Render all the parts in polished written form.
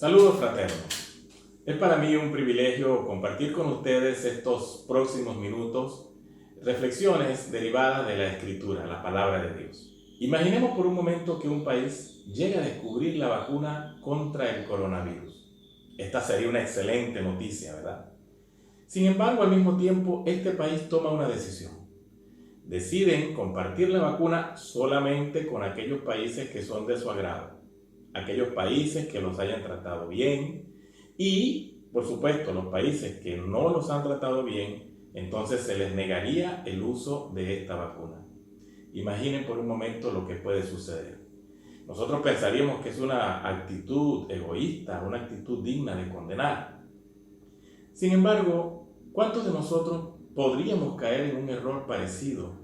Saludos fraternos. Es para mí un privilegio compartir con ustedes estos próximos minutos reflexiones derivadas de la Escritura, la palabra de Dios. Imaginemos por un momento que un país llegue a descubrir la vacuna contra el coronavirus. Esta sería una excelente noticia, ¿verdad? Sin embargo, al mismo tiempo, este país toma una decisión. Deciden compartir la vacuna solamente con aquellos países que son de su agrado, aquellos países que los hayan tratado bien y, por supuesto, los países que no los han tratado bien, entonces se les negaría el uso de esta vacuna. Imaginen por un momento lo que puede suceder. Nosotros pensaríamos que es una actitud egoísta, una actitud digna de condenar. Sin embargo, ¿cuántos de nosotros podríamos caer en un error parecido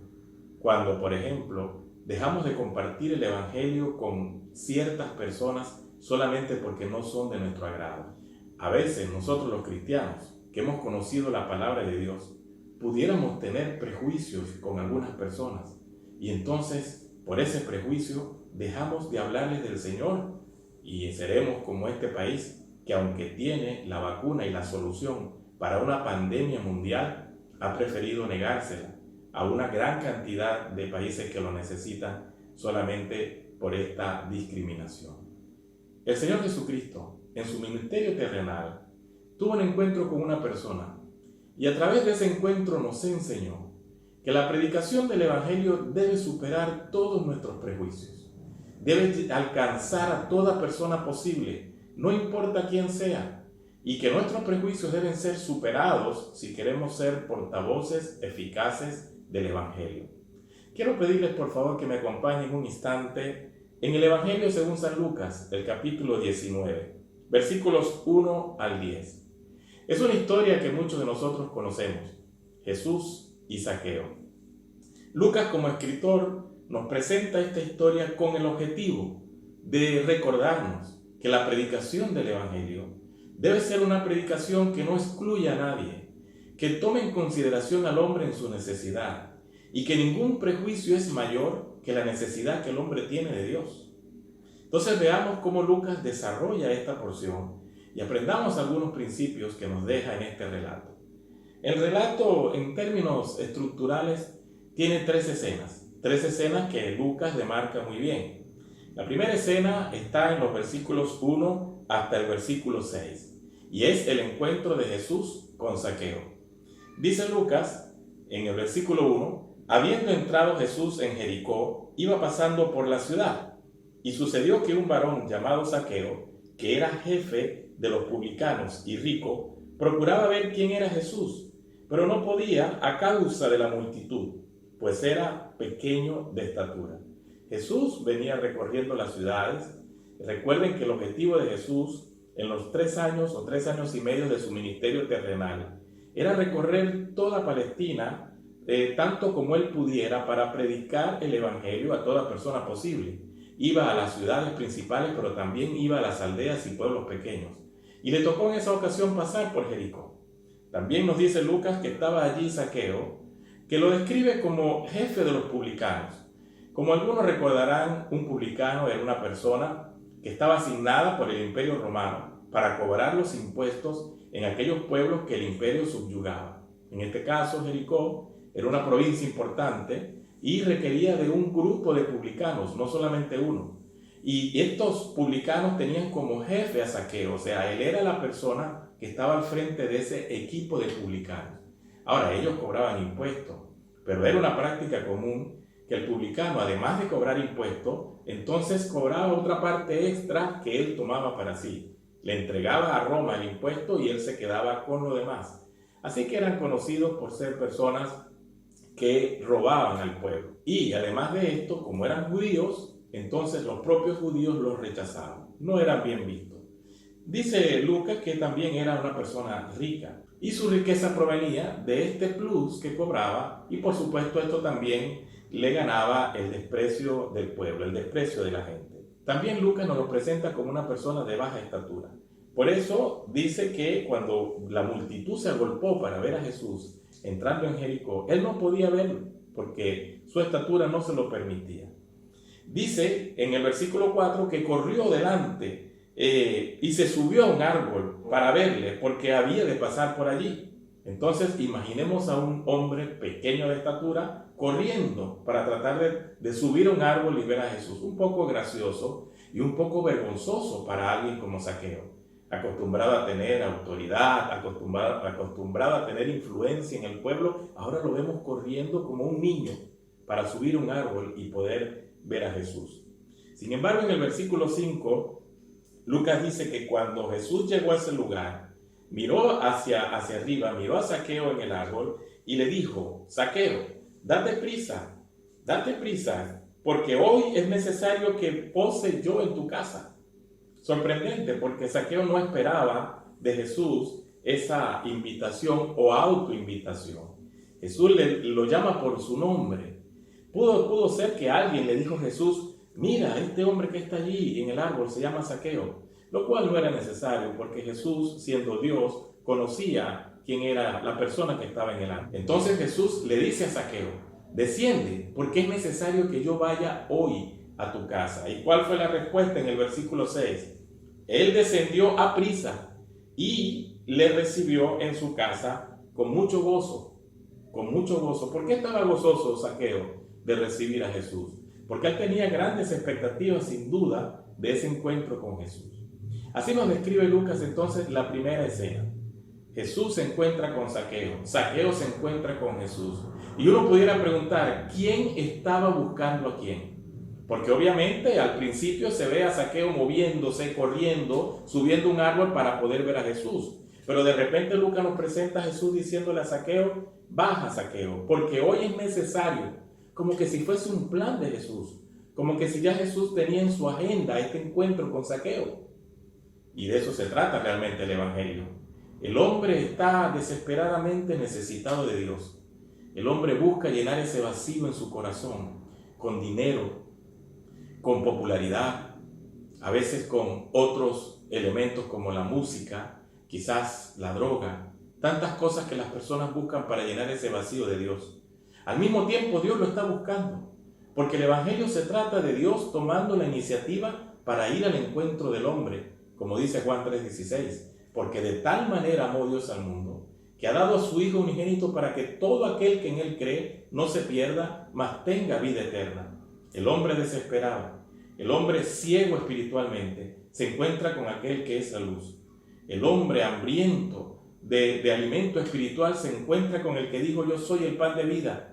cuando, por ejemplo, dejamos de compartir el Evangelio con ciertas personas solamente porque no son de nuestro agrado? A veces nosotros los cristianos, que hemos conocido la palabra de Dios, pudiéramos tener prejuicios con algunas personas y entonces, por ese prejuicio, dejamos de hablarles del Señor y seremos como este país que, aunque tiene la vacuna y la solución para una pandemia mundial, ha preferido negársela a una gran cantidad de países que lo necesitan solamente por esta discriminación. El Señor Jesucristo, en su ministerio terrenal, tuvo un encuentro con una persona y a través de ese encuentro nos enseñó que la predicación del Evangelio debe superar todos nuestros prejuicios, debe alcanzar a toda persona posible, no importa quién sea, y que nuestros prejuicios deben ser superados si queremos ser portavoces eficaces del Evangelio. Quiero pedirles por favor que me acompañen un instante en el Evangelio según San Lucas, el capítulo 19, versículos 1 al 10. Es una historia que muchos de nosotros conocemos, Jesús y Zaqueo. Lucas, como escritor, nos presenta esta historia con el objetivo de recordarnos que la predicación del Evangelio debe ser una predicación que no excluya a nadie, que tome en consideración al hombre en su necesidad y que ningún prejuicio es mayor que la necesidad que el hombre tiene de Dios. Entonces veamos cómo Lucas desarrolla esta porción y aprendamos algunos principios que nos deja en este relato. El relato, en términos estructurales, tiene tres escenas que Lucas demarca muy bien. La primera escena está en los versículos 1 hasta el versículo 6 y es el encuentro de Jesús con Zaqueo. Dice Lucas, en el versículo 1, habiendo entrado Jesús en Jericó, iba pasando por la ciudad, y sucedió que un varón llamado Zaqueo, que era jefe de los publicanos y rico, procuraba ver quién era Jesús, pero no podía a causa de la multitud, pues era pequeño de estatura. Jesús venía recorriendo las ciudades. Recuerden que el objetivo de Jesús en los 3 años o 3 años y medio de su ministerio terrenal era recorrer toda Palestina, tanto como él pudiera, para predicar el Evangelio a toda persona posible. Iba a las ciudades principales, pero también iba a las aldeas y pueblos pequeños. Y le tocó en esa ocasión pasar por Jericó. También nos dice Lucas que estaba allí Zaqueo, que lo describe como jefe de los publicanos. Como algunos recordarán, un publicano era una persona que estaba asignada por el Imperio Romano para cobrar los impuestos en aquellos pueblos que el imperio subyugaba. En este caso, Jericó era una provincia importante y requería de un grupo de publicanos, no solamente uno. Y estos publicanos tenían como jefe a Zaqueo, o sea, él era la persona que estaba al frente de ese equipo de publicanos. Ahora, ellos cobraban impuestos, pero era una práctica común que el publicano, además de cobrar impuestos, entonces cobraba otra parte extra que él tomaba para sí. Le entregaba a Roma el impuesto y él se quedaba con lo demás. Así que eran conocidos por ser personas que robaban al pueblo. Y además de esto, como eran judíos, entonces los propios judíos los rechazaban. No eran bien vistos. Dice Lucas que también era una persona rica y su riqueza provenía de este plus que cobraba, y por supuesto esto también le ganaba el desprecio del pueblo, el desprecio de la gente. También Lucas nos lo presenta como una persona de baja estatura. Por eso dice que cuando la multitud se agolpó para ver a Jesús entrando en Jericó, él no podía verlo porque su estatura no se lo permitía. Dice en el versículo 4 que corrió delante y se subió a un árbol para verle, porque había de pasar por allí. Entonces imaginemos a un hombre pequeño de estatura corriendo para tratar de subir a un árbol y ver a Jesús. Un poco gracioso y un poco vergonzoso para alguien como Zaqueo, acostumbrado a tener autoridad, acostumbrado a tener influencia en el pueblo. Ahora lo vemos corriendo como un niño para subir un árbol y poder ver a Jesús. Sin embargo, en el versículo 5, Lucas dice que cuando Jesús llegó a ese lugar, miró hacia arriba, miró a Zaqueo en el árbol y le dijo: Zaqueo, date prisa, porque hoy es necesario que pose yo en tu casa. Sorprendente, porque Zaqueo no esperaba de Jesús esa invitación o autoinvitación. Jesús lo llama por su nombre. Pudo ser que alguien le dijo a Jesús: mira, este hombre que está allí en el árbol se llama Zaqueo, lo cual no era necesario, porque Jesús, siendo Dios, conocía quién era la persona que estaba en el árbol. Entonces Jesús le dice a Zaqueo: desciende, porque es necesario que yo vaya hoy a tu casa. ¿Y cuál fue la respuesta en el versículo 6? Él descendió a prisa y le recibió en su casa con mucho gozo, con mucho gozo. ¿Por qué estaba gozoso Zaqueo de recibir a Jesús? Porque él tenía grandes expectativas, sin duda, de ese encuentro con Jesús. Así nos describe Lucas entonces la primera escena. Jesús se encuentra con Zaqueo, Zaqueo se encuentra con Jesús. Y uno pudiera preguntar, ¿quién estaba buscando a quién? Porque obviamente al principio se ve a Zaqueo moviéndose, corriendo, subiendo un árbol para poder ver a Jesús. Pero de repente Lucas nos presenta a Jesús diciéndole a Zaqueo: baja, Zaqueo, porque hoy es necesario. Como que si fuese un plan de Jesús, como que si ya Jesús tenía en su agenda este encuentro con Zaqueo. Y de eso se trata realmente el Evangelio. El hombre está desesperadamente necesitado de Dios. El hombre busca llenar ese vacío en su corazón con dinero, con popularidad, a veces con otros elementos como la música, quizás la droga, tantas cosas que las personas buscan para llenar ese vacío de Dios. Al mismo tiempo Dios lo está buscando, porque el Evangelio se trata de Dios tomando la iniciativa para ir al encuentro del hombre, como dice Juan 3:16, porque de tal manera amó Dios al mundo, que ha dado a su Hijo unigénito para que todo aquel que en él cree no se pierda, mas tenga vida eterna. El hombre desesperado, el hombre ciego espiritualmente, se encuentra con aquel que es la luz. El hombre hambriento de alimento espiritual se encuentra con el que dijo: yo soy el pan de vida.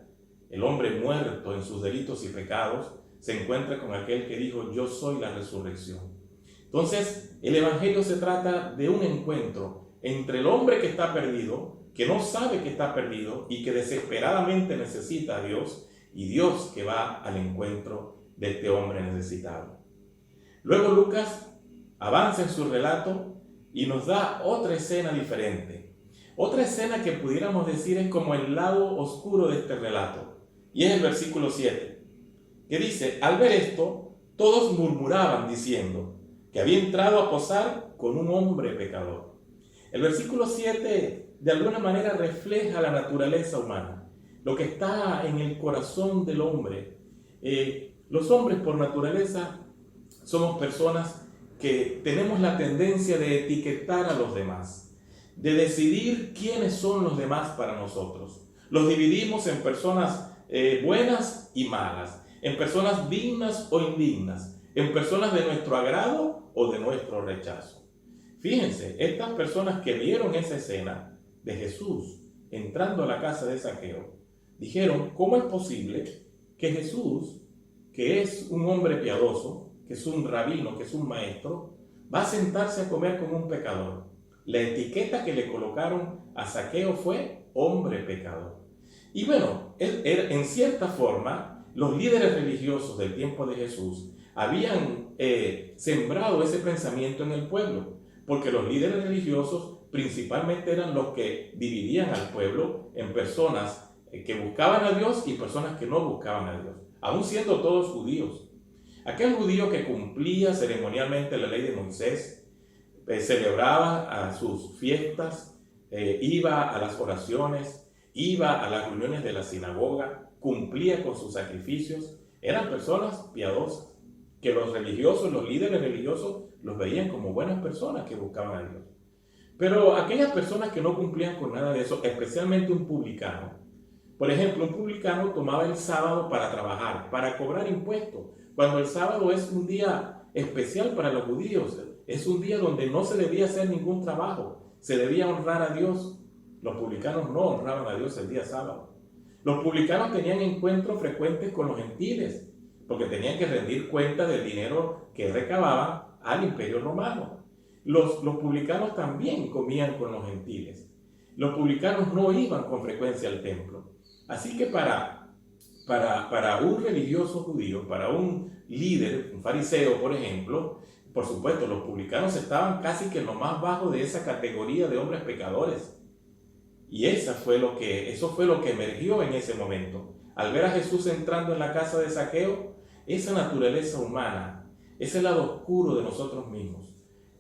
El hombre muerto en sus delitos y pecados se encuentra con aquel que dijo: yo soy la resurrección. Entonces, el Evangelio se trata de un encuentro entre el hombre que está perdido, que no sabe que está perdido y que desesperadamente necesita a Dios, y Dios que va al encuentro de este hombre necesitado. Luego Lucas avanza en su relato y nos da otra escena diferente. Otra escena que pudiéramos decir es como el lado oscuro de este relato. Y es el versículo 7, que dice: al ver esto, todos murmuraban diciendo que había entrado a posar con un hombre pecador. El versículo 7 de alguna manera refleja la naturaleza humana, lo que está en el corazón del hombre. Los hombres por naturaleza somos personas que tenemos la tendencia de etiquetar a los demás, de decidir quiénes son los demás para nosotros. Los dividimos en personas buenas y malas, en personas dignas o indignas, en personas de nuestro agrado o de nuestro rechazo. Fíjense, estas personas que vieron esa escena de Jesús entrando a la casa de Zaqueo, dijeron: ¿cómo es posible que Jesús, que es un hombre piadoso, que es un rabino, que es un maestro, va a sentarse a comer con un pecador? La etiqueta que le colocaron a Zaqueo fue hombre pecador. Y bueno, en cierta forma, los líderes religiosos del tiempo de Jesús habían sembrado ese pensamiento en el pueblo, porque los líderes religiosos principalmente eran los que dividían al pueblo en personas que buscaban a Dios y personas que no buscaban a Dios, aun siendo todos judíos. Aquel judío que cumplía ceremonialmente la ley de Moisés, celebraba a sus fiestas, iba a las oraciones, iba a las reuniones de la sinagoga, cumplía con sus sacrificios, eran personas piadosas, que los religiosos, los líderes religiosos, los veían como buenas personas que buscaban a Dios. Pero aquellas personas que no cumplían con nada de eso, especialmente un publicano, por ejemplo, un publicano tomaba el sábado para trabajar, para cobrar impuestos, cuando el sábado es un día especial para los judíos, es un día donde no se debía hacer ningún trabajo, se debía honrar a Dios. Los publicanos no honraban a Dios el día sábado. Los publicanos tenían encuentros frecuentes con los gentiles, porque tenían que rendir cuenta del dinero que recababan al Imperio Romano. Los publicanos también comían con los gentiles. Los publicanos no iban con frecuencia al templo. Así que para un religioso judío, para un líder, un fariseo, por ejemplo, por supuesto, los publicanos estaban casi que en lo más bajo de esa categoría de hombres pecadores. Y eso fue lo que emergió en ese momento. Al ver a Jesús entrando en la casa de Zaqueo, esa naturaleza humana, ese lado oscuro de nosotros mismos,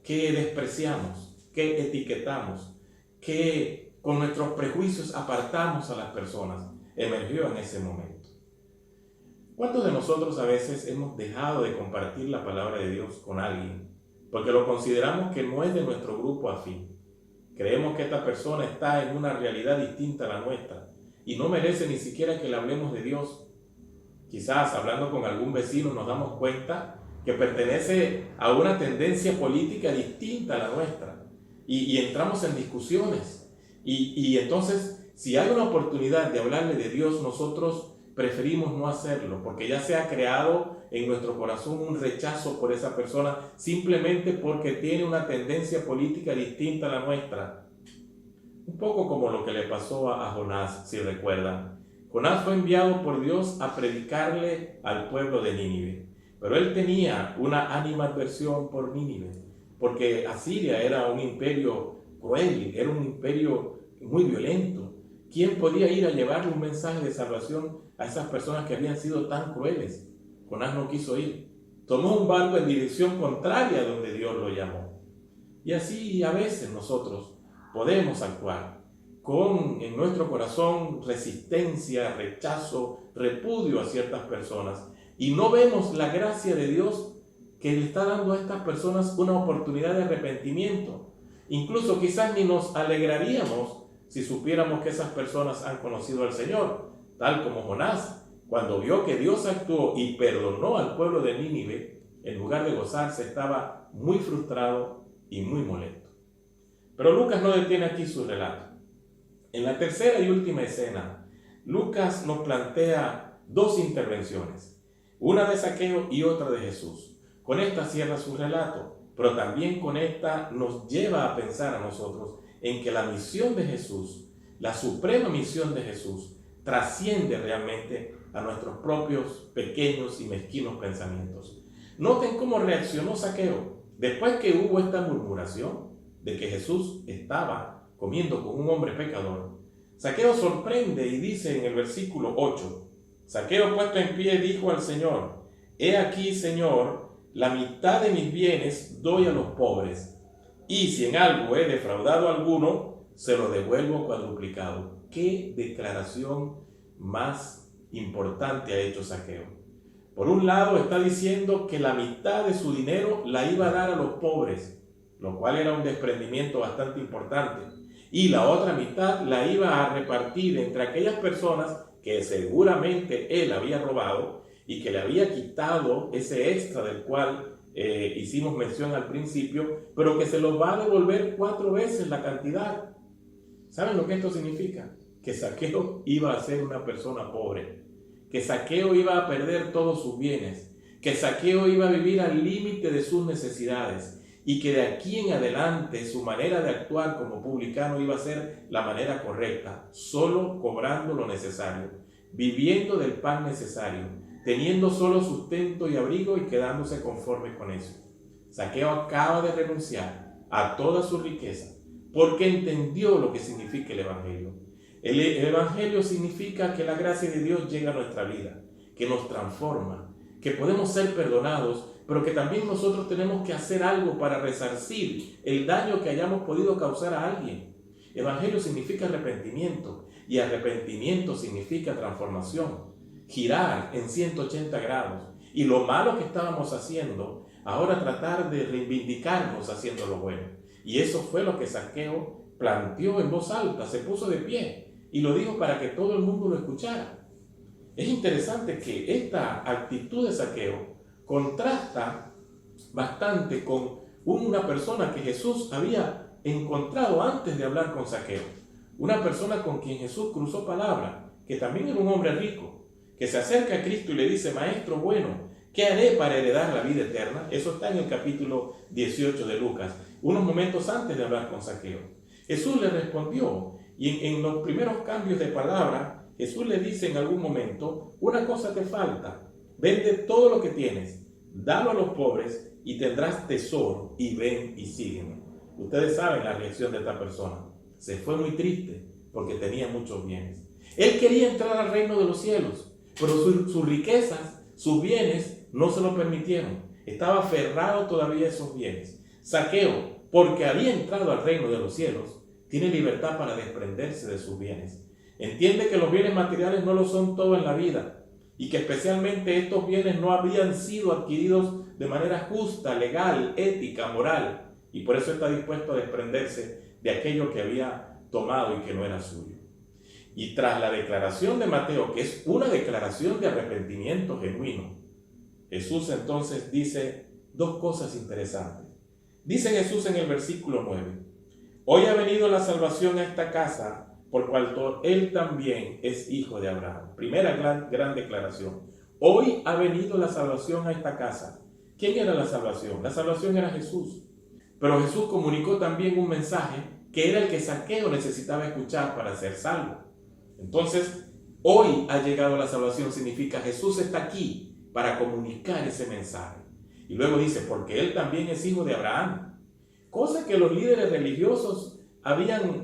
que despreciamos, que etiquetamos, que con nuestros prejuicios apartamos a las personas, emergió en ese momento. ¿Cuántos de nosotros a veces hemos dejado de compartir la palabra de Dios con alguien porque lo consideramos que no es de nuestro grupo afín? Creemos que esta persona está en una realidad distinta a la nuestra y no merece ni siquiera que le hablemos de Dios. Quizás hablando con algún vecino nos damos cuenta que pertenece a una tendencia política distinta a la nuestra y entramos en discusiones. Y entonces, si hay una oportunidad de hablarle de Dios, nosotros preferimos no hacerlo, porque ya se ha creado en nuestro corazón un rechazo por esa persona simplemente porque tiene una tendencia política distinta a la nuestra. Un poco como lo que le pasó a Jonás, si recuerdan. Jonás fue enviado por Dios a predicarle al pueblo de Nínive, pero él tenía una animadversión por Nínive, porque Asiria era un imperio cruel, era un imperio muy violento. ¿Quién podía ir a llevarle un mensaje de salvación a esas personas que habían sido tan crueles? Jonás no quiso ir. Tomó un barco en dirección contraria a donde Dios lo llamó. Y así a veces nosotros podemos actuar con en nuestro corazón resistencia, rechazo, repudio a ciertas personas y no vemos la gracia de Dios que le está dando a estas personas una oportunidad de arrepentimiento. Incluso quizás ni nos alegraríamos si supiéramos que esas personas han conocido al Señor, tal como Jonás, cuando vio que Dios actuó y perdonó al pueblo de Nínive, en lugar de gozarse, estaba muy frustrado y muy molesto. Pero Lucas no detiene aquí su relato. En la tercera y última escena, Lucas nos plantea dos intervenciones, una de Zaqueo y otra de Jesús. Con esta cierra su relato, pero también con esta nos lleva a pensar a nosotros en que la misión de Jesús, la suprema misión de Jesús, trasciende realmente a nuestros propios pequeños y mezquinos pensamientos. Noten cómo reaccionó Zaqueo después que hubo esta murmuración de que Jesús estaba comiendo con un hombre pecador. Zaqueo sorprende y dice en el versículo 8, Zaqueo puesto en pie dijo al Señor, he aquí, Señor, la mitad de mis bienes doy a los pobres, y si en algo he defraudado a alguno, se lo devuelvo cuadruplicado. ¿Qué declaración más importante ha hecho Zaqueo? Por un lado está diciendo que la mitad de su dinero la iba a dar a los pobres, lo cual era un desprendimiento bastante importante, y la otra mitad la iba a repartir entre aquellas personas que seguramente él había robado y que le había quitado ese extra del cual hicimos mención al principio, pero que se los va a devolver 4 veces la cantidad. ¿Saben lo que esto significa? Que Zaqueo iba a ser una persona pobre, que Zaqueo iba a perder todos sus bienes, que Zaqueo iba a vivir al límite de sus necesidades y que de aquí en adelante su manera de actuar como publicano iba a ser la manera correcta, solo cobrando lo necesario, viviendo del pan necesario, teniendo solo sustento y abrigo y quedándose conforme con eso. Zaqueo acaba de renunciar a toda su riqueza porque entendió lo que significa el Evangelio. El Evangelio significa que la gracia de Dios llega a nuestra vida, que nos transforma, que podemos ser perdonados, pero que también nosotros tenemos que hacer algo para resarcir el daño que hayamos podido causar a alguien. Evangelio significa arrepentimiento y arrepentimiento significa transformación. Girar en 180 grados y lo malo que estábamos haciendo, ahora tratar de reivindicarnos haciendo lo bueno. Y eso fue lo que Zaqueo planteó en voz alta, se puso de pie y lo dijo para que todo el mundo lo escuchara. Es interesante que esta actitud de Zaqueo contrasta bastante con una persona que Jesús había encontrado antes de hablar con Zaqueo. Una persona con quien Jesús cruzó palabra, que también era un hombre rico, que se acerca a Cristo y le dice: Maestro bueno, ¿qué haré para heredar la vida eterna? Eso está en el capítulo 18 de Lucas, unos momentos antes de hablar con Zaqueo. Jesús le respondió, y en los primeros cambios de palabra, Jesús le dice en algún momento: una cosa te falta, vende todo lo que tienes, dalo a los pobres y tendrás tesoro, y ven y sígueme. Ustedes saben la reacción de esta persona. Se fue muy triste porque tenía muchos bienes. Él quería entrar al reino de los cielos, pero sus riquezas, sus bienes, no se lo permitieron. Estaba aferrado todavía a esos bienes. Zaqueo, porque había entrado al reino de los cielos, tiene libertad para desprenderse de sus bienes. Entiende que los bienes materiales no lo son todo en la vida y que especialmente estos bienes no habían sido adquiridos de manera justa, legal, ética, moral, y por eso está dispuesto a desprenderse de aquello que había tomado y que no era suyo. Y tras la declaración de Mateo, que es una declaración de arrepentimiento genuino, Jesús entonces dice dos cosas interesantes. Dice Jesús en el versículo 9: hoy ha venido la salvación a esta casa, por cuanto él también es hijo de Abraham. Primera gran declaración. Hoy ha venido la salvación a esta casa. ¿Quién era la salvación? La salvación era Jesús. Pero Jesús comunicó también un mensaje que era el que Zaqueo necesitaba escuchar para ser salvo. Entonces, hoy ha llegado la salvación significa Jesús está aquí para comunicar ese mensaje. Y luego dice, porque él también es hijo de Abraham. Cosa que los líderes religiosos habían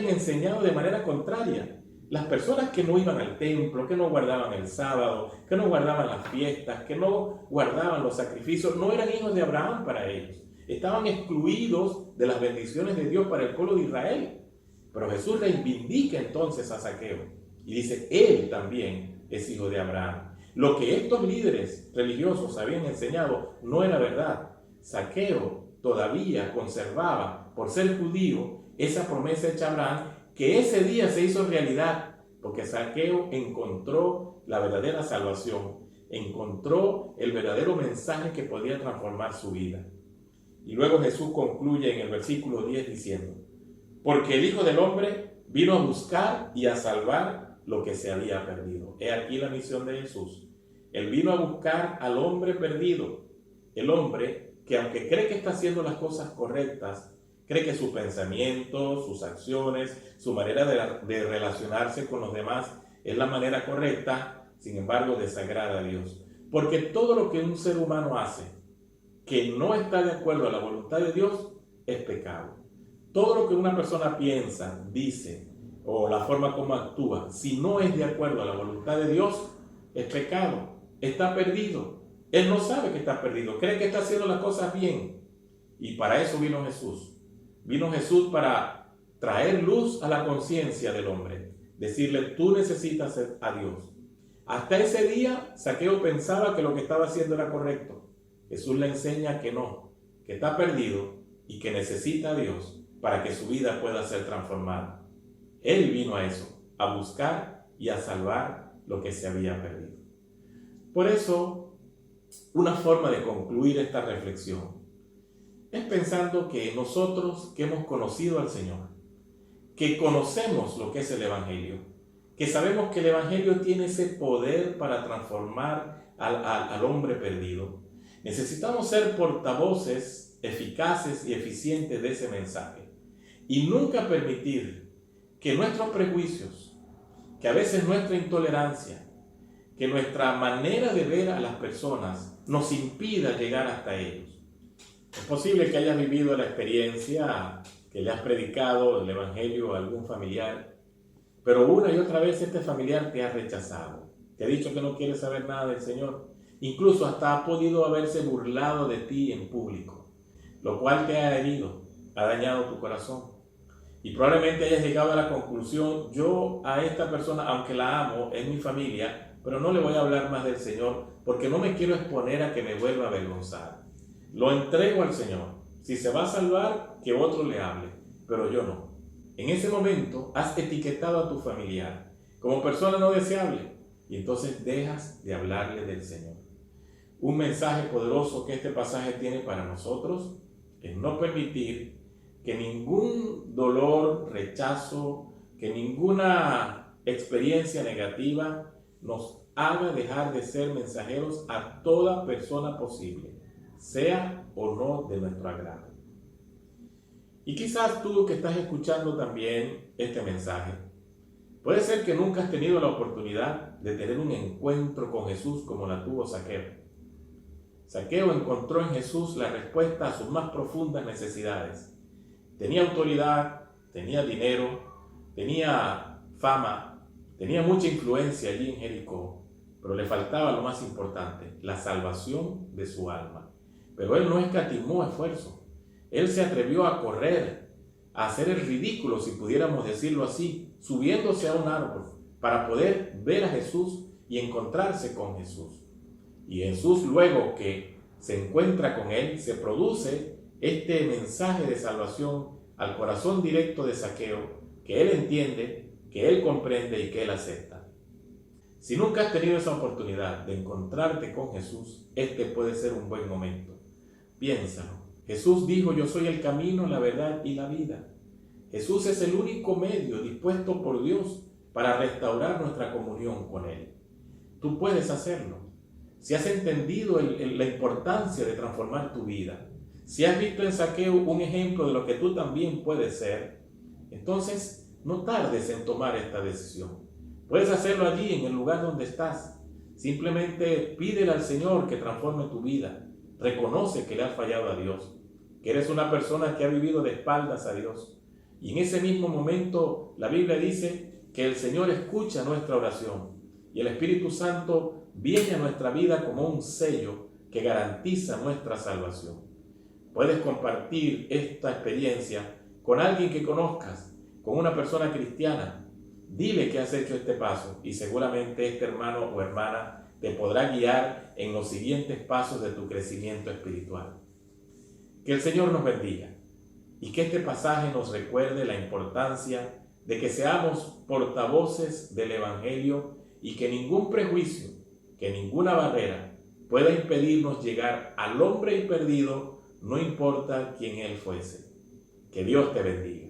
enseñado de manera contraria. Las personas que no iban al templo, que no guardaban el sábado, que no guardaban las fiestas, que no guardaban los sacrificios, no eran hijos de Abraham para ellos. Estaban excluidos de las bendiciones de Dios para el pueblo de Israel. Pero Jesús reivindica entonces a Zaqueo y dice, él también es hijo de Abraham. Lo que estos líderes religiosos habían enseñado no era verdad. Zaqueo todavía conservaba, por ser judío, esa promesa hecha a Abraham, que ese día se hizo realidad, porque Zaqueo encontró la verdadera salvación, encontró el verdadero mensaje que podía transformar su vida. Y luego Jesús concluye en el versículo 10 diciendo, porque el Hijo del Hombre vino a buscar y a salvar lo que se había perdido. He aquí la misión de Jesús. Él vino a buscar al hombre perdido, el hombre que aunque cree que está haciendo las cosas correctas, cree que su pensamiento, sus acciones, su manera de relacionarse con los demás es la manera correcta, sin embargo desagrada a Dios. Porque todo lo que un ser humano hace que no está de acuerdo a la voluntad de Dios es pecado. Todo lo que una persona piensa, dice o la forma como actúa, si no es de acuerdo a la voluntad de Dios, es pecado, está perdido. Él no sabe que está perdido, cree que está haciendo las cosas bien. Y para eso vino Jesús. Vino Jesús para traer luz a la conciencia del hombre, decirle, tú necesitas a Dios. Hasta ese día, Zaqueo pensaba que lo que estaba haciendo era correcto. Jesús le enseña que no, que está perdido y que necesita a Dios para que su vida pueda ser transformada. Él vino a eso, a buscar y a salvar lo que se había perdido. Por eso, una forma de concluir esta reflexión es pensando que nosotros que hemos conocido al Señor, que conocemos lo que es el Evangelio, que sabemos que el Evangelio tiene ese poder para transformar al hombre perdido, necesitamos ser portavoces eficaces y eficientes de ese mensaje y nunca permitir que nuestros prejuicios, que a veces nuestra intolerancia, que nuestra manera de ver a las personas nos impida llegar hasta ellos. Es posible que hayas vivido la experiencia, que le has predicado el Evangelio a algún familiar, pero una y otra vez este familiar te ha rechazado, te ha dicho que no quiere saber nada del Señor, incluso hasta ha podido haberse burlado de ti en público, lo cual te ha herido, ha dañado tu corazón. Y probablemente hayas llegado a la conclusión, yo a esta persona, aunque la amo, es mi familia, pero no le voy a hablar más del Señor porque no me quiero exponer a que me vuelva a avergonzar. lo entrego al Señor. Si se va a salvar, que otro le hable, pero yo no. En ese momento has etiquetado a tu familiar como persona no deseable y entonces dejas de hablarle del Señor. Un mensaje poderoso que este pasaje tiene para nosotros es no permitir que ningún dolor, rechazo, que ninguna experiencia negativa nos haga dejar de ser mensajeros a toda persona posible, sea o no de nuestro agrado. Y quizás tú que estás escuchando también este mensaje, puede ser que nunca has tenido la oportunidad de tener un encuentro con Jesús como la tuvo Zaqueo. Zaqueo encontró en Jesús la respuesta a sus más profundas necesidades. Tenía autoridad, tenía dinero, tenía fama, tenía mucha influencia allí en Jericó, pero le faltaba lo más importante, la salvación de su alma. Pero él no escatimó esfuerzo. Él se atrevió a correr, a hacer el ridículo, si pudiéramos decirlo así, subiéndose a un árbol para poder ver a Jesús y encontrarse con Jesús. Y Jesús, luego que se encuentra con él, se produce este mensaje de salvación al corazón directo de Zaqueo, que él entiende, que él comprende y que él acepta. Si nunca has tenido esa oportunidad de encontrarte con Jesús, este puede ser un buen momento. Piénsalo. Jesús dijo: yo soy el camino, la verdad y la vida. Jesús es el único medio dispuesto por Dios para restaurar nuestra comunión con Él. Tú puedes hacerlo. Si has entendido la importancia de transformar tu vida, si has visto en Zaqueo un ejemplo de lo que tú también puedes ser, entonces no tardes en tomar esta decisión. Puedes hacerlo allí en el lugar donde estás. Simplemente pídele al Señor que transforme tu vida. Reconoce que le has fallado a Dios, que eres una persona que ha vivido de espaldas a Dios. Y en ese mismo momento la Biblia dice que el Señor escucha nuestra oración y el Espíritu Santo viene a nuestra vida como un sello que garantiza nuestra salvación. Puedes compartir esta experiencia con alguien que conozcas, con una persona cristiana. Dile que has hecho este paso y seguramente este hermano o hermana te podrá guiar en los siguientes pasos de tu crecimiento espiritual. Que el Señor nos bendiga y que este pasaje nos recuerde la importancia de que seamos portavoces del Evangelio y que ningún prejuicio, que ninguna barrera pueda impedirnos llegar al hombre perdido, no importa quién él fuese. Que Dios te bendiga.